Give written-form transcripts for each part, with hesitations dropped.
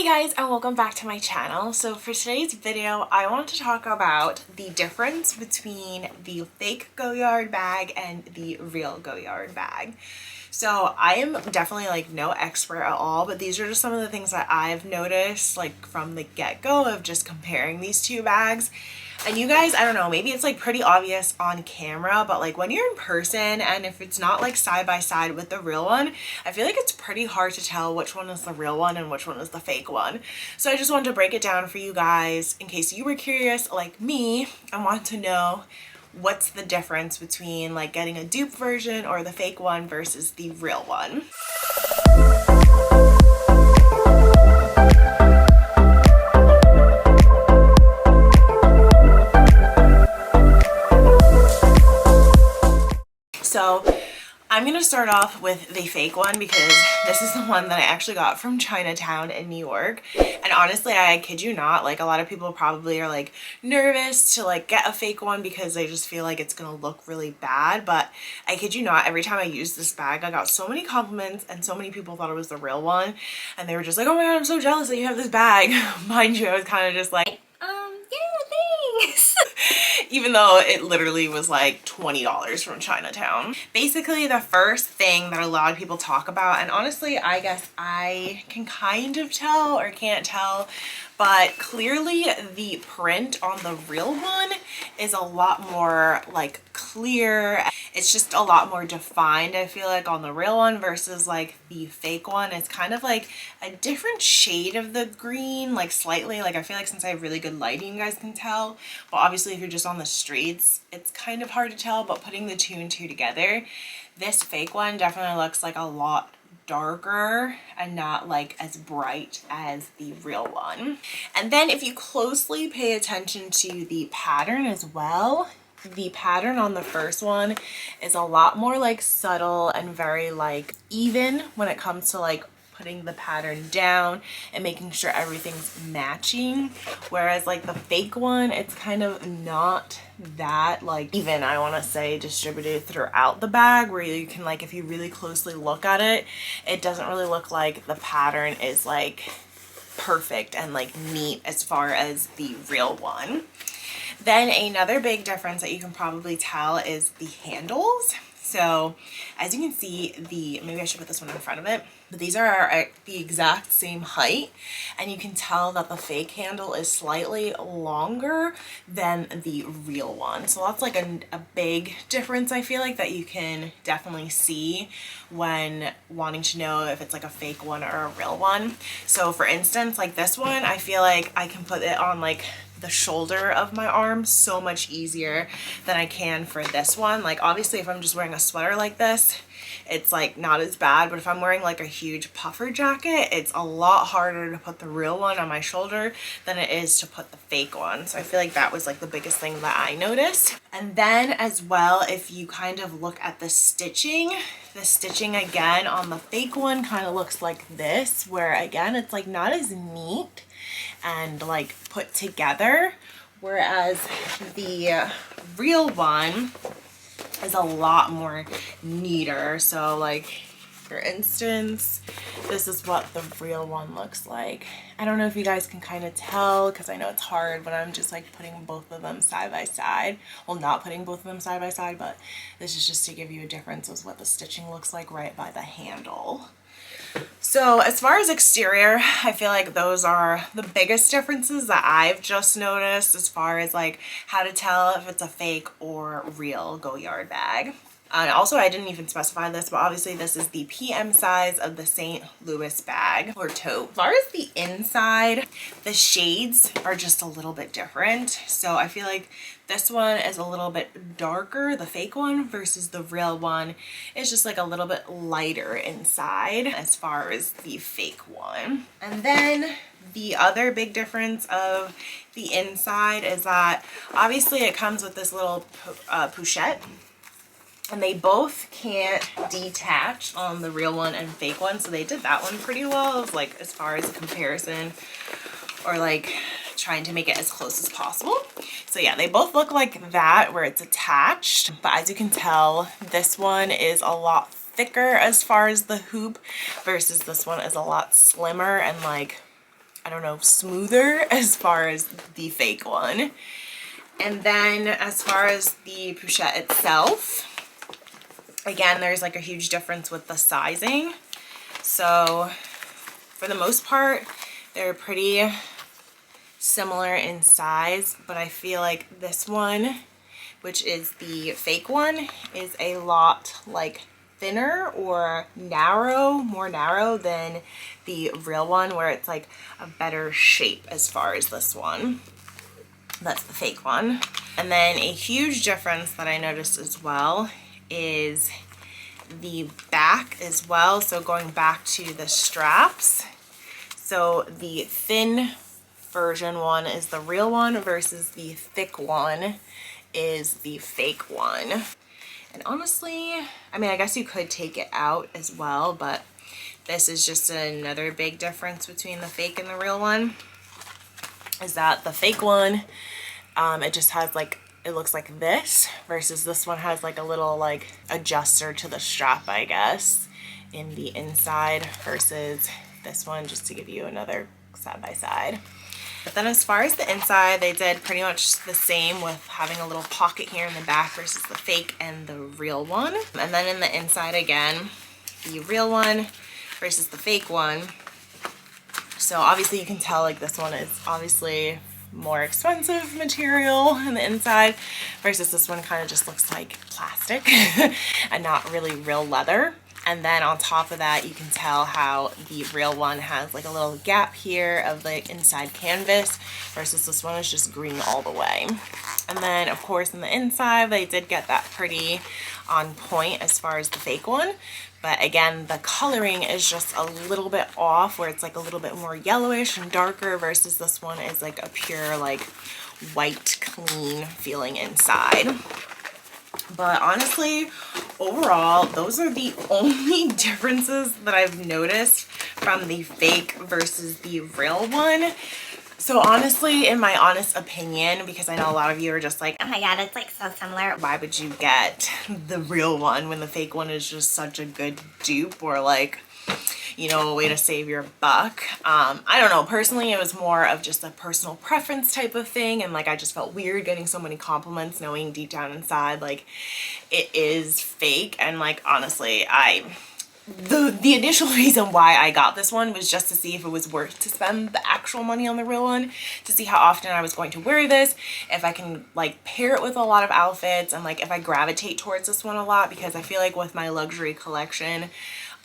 Hey guys, and welcome back to my channel. So for today's video, I want to talk about the difference between the fake Goyard bag and the real Goyard bag. So I am definitely like no expert at all, but these are just some of the things that I've noticed like from the get-go of just comparing these two bags. And you guys, I don't know, maybe it's like pretty obvious on camera, but like when you're in person and if it's not like side by side with the real one, I feel like it's pretty hard to tell which one is the real one and which one is the fake one. So I just wanted to break it down for you guys in case you were curious like me and want to know what's the difference between like getting a dupe version or the fake one versus the real one. So I'm gonna start off with the fake one because this is the one that I actually got from Chinatown in New York. And honestly, I kid you not, like a lot of people probably are like nervous to like get a fake one because they just feel like it's gonna look really bad. But I kid you not, every time I used this bag, I got so many compliments and so many people thought it was the real one. And they were just like, oh my God, I'm so jealous that you have this bag. Mind you, I was kind of just like, yeah, thanks. Even though it literally was like $20 from Chinatown. Basically, the first thing that a lot of people talk about, and honestly, I guess I can kind of tell or can't tell, but clearly the print on the real one is a lot more like clear. It's just a lot more defined, I feel like, on the real one versus like the fake one. It's kind of like a different shade of the green, like slightly. Like I feel like since I have really good lighting, you guys can tell. But obviously if you're just on the streets, it's kind of hard to tell, but putting the two and two together, this fake one definitely looks like a lot darker and not like as bright as the real one. And then if you closely pay attention to the pattern as well, the pattern on the first one is a lot more like subtle and very like even when it comes to like putting the pattern down and making sure everything's matching, whereas like the fake one, it's kind of not that like even, I want to say, distributed throughout the bag, where you can like, if you really closely look at it, it doesn't really look like the pattern is like perfect and like neat as far as the real one. Then another big difference that you can probably tell is the handles. So as you can see, maybe I should put this one in front of it, but these are at the exact same height, and you can tell that the fake handle is slightly longer than the real one. So that's like a big difference, I feel like, that you can definitely see when wanting to know if it's like a fake one or a real one. So for instance, like this one, I feel like I can put it on like the shoulder of my arm so much easier than I can for this one. Like obviously if I'm just wearing a sweater like this, it's like not as bad, but if I'm wearing like a huge puffer jacket, it's a lot harder to put the real one on my shoulder than it is to put the fake one. So I feel like that was like the biggest thing that I noticed. And then as well, if you kind of look at the stitching again on the fake one kind of looks like this, where again it's like not as neat and like put together, whereas the real one is a lot more neater. So like for instance, this is what the real one looks like. I don't know if you guys can kind of tell because I know it's hard when I'm just like putting both of them side by side. Well, not putting both of them side by side, but this is just to give you a difference of what the stitching looks like right by the handle. So as far as exterior, I feel like those are the biggest differences that I've just noticed as far as like how to tell if it's a fake or real Goyard bag. And also, I didn't even specify this, but obviously this is the PM size of the St. Louis bag or tote. As far as the inside, the shades are just a little bit different. So I feel like this one is a little bit darker, the fake one, versus the real one is just like a little bit lighter inside as far as the fake one. And then the other big difference of the inside is that obviously it comes with this little pochette. And they both can't detach on the real one and fake one, so they did that one pretty well, like as far as a comparison or like trying to make it as close as possible. So yeah, they both look like that where it's attached, but as you can tell, this one is a lot thicker as far as the hoop versus this one is a lot slimmer and like I don't know, smoother as far as the fake one. And then as far as the pochette itself, again, there's like a huge difference with the sizing. So for the most part, they're pretty similar in size, but I feel like this one, which is the fake one, is a lot like thinner or more narrow than the real one, where it's like a better shape as far as this one. That's the fake one. And then a huge difference that I noticed as well is the back as well. So going back to the straps, so the thin version one is the real one versus the thick one is the fake one. And honestly, I mean, I guess you could take it out as well, but this is just another big difference between the fake and the real one, is that the fake one, it just has like, it looks like this, versus this one has like a little like adjuster to the strap, I guess, in the inside, versus this one, just to give you another side by side. But then as far as the inside, they did pretty much the same with having a little pocket here in the back versus the fake and the real one. And then in the inside again, the real one versus the fake one. So obviously you can tell like this one is obviously more expensive material in the inside versus this one kind of just looks like plastic and not really real leather. And then on top of that, you can tell how the real one has like a little gap here of the inside canvas versus this one is just green all the way. And then of course in the inside, they did get that pretty on point as far as the fake one. But again, the coloring is just a little bit off, where it's like a little bit more yellowish and darker versus this one is like a pure like white, clean feeling inside. But honestly, overall, those are the only differences that I've noticed from the fake versus the real one. So honestly, in my honest opinion, because I know a lot of you are just like, oh my god, it's like so similar, why would you get the real one when the fake one is just such a good dupe, or like, you know, a way to save your buck? I don't know, personally it was more of just a personal preference type of thing, and like I just felt weird getting so many compliments knowing deep down inside like it is fake. And like honestly, the initial reason why I got this one was just to see if it was worth to spend the actual money on the real one, to see how often I was going to wear this, if I can like pair it with a lot of outfits, and like if I gravitate towards this one a lot, because I feel like with my luxury collection,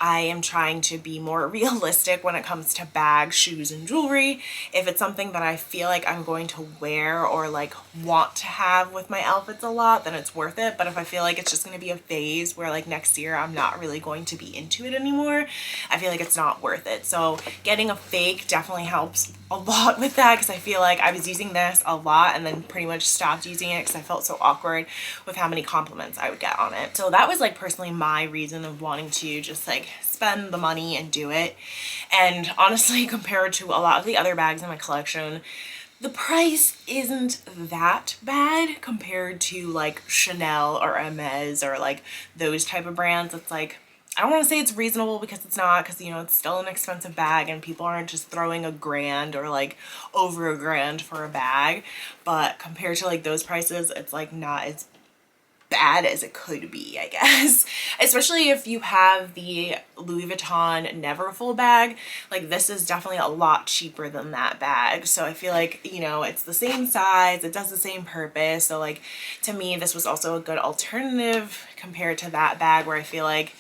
I am trying to be more realistic when it comes to bags, shoes, and jewelry. If it's something that I feel like I'm going to wear or like want to have with my outfits a lot, then it's worth it. But if I feel like it's just going to be a phase where like next year I'm not really going to be into it anymore, I feel like it's not worth it. So getting a fake definitely helps a lot with that, because I feel like I was using this a lot and then pretty much stopped using it because I felt so awkward with how many compliments I would get on it. So that was like personally my reason of wanting to just like spend the money and do it. And honestly, compared to a lot of the other bags in my collection, the price isn't that bad compared to like Chanel or Hermes or like those type of brands. It's like, I don't want to say it's reasonable, because it's not, because you know it's still an expensive bag and people aren't just throwing $1,000 or like over $1,000 for a bag. But compared to like those prices, it's like not as bad as it could be, I guess. Especially if you have the Louis Vuitton Neverfull bag, like this is definitely a lot cheaper than that bag. So I feel like, you know, it's the same size, it does the same purpose. So like to me, this was also a good alternative compared to that bag, where I feel like,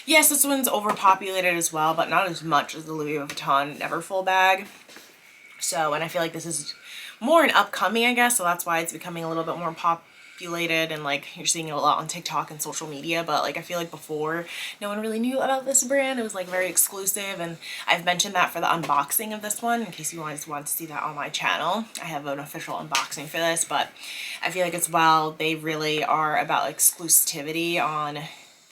yes, this one's overpopulated as well, but not as much as the Louis Vuitton Neverfull bag. So, and I feel like this is more an upcoming, I guess, so that's why it's becoming a little bit more populated, and like you're seeing it a lot on TikTok and social media. But like I feel like before, no one really knew about this brand. It was like very exclusive, and I've mentioned that for the unboxing of this one, in case you guys want to see that on my channel. I have an official unboxing for this, but I feel like as well, they really are about exclusivity on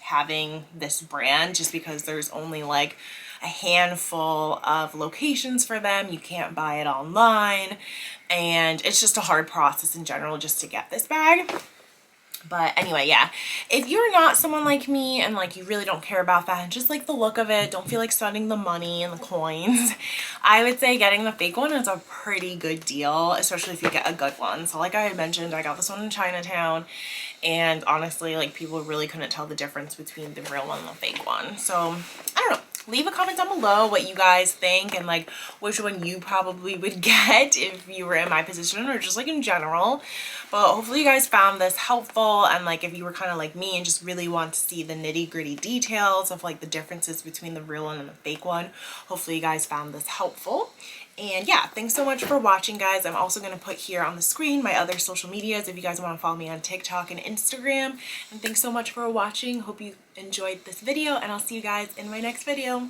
having this brand, just because there's only like a handful of locations for them. You can't buy it online, and it's just a hard process in general just to get this bag. But anyway, yeah, if you're not someone like me and like you really don't care about that and just like the look of it, don't feel like spending the money and the coins, I would say getting the fake one is a pretty good deal, especially if you get a good one. So like I had mentioned, I got this one in Chinatown, and honestly, like people really couldn't tell the difference between the real one and the fake one. So I don't know. Leave a comment down below what you guys think and like which one you probably would get if you were in my position or just like in general. But hopefully you guys found this helpful, and like if you were kind of like me and just really want to see the nitty-gritty details of like the differences between the real one and the fake one, hopefully you guys found this helpful. And yeah, thanks so much for watching, guys. I'm also going to put here on the screen my other social medias if you guys want to follow me on TikTok and Instagram. And thanks so much for watching. Hope you enjoyed this video, and I'll see you guys in my next video.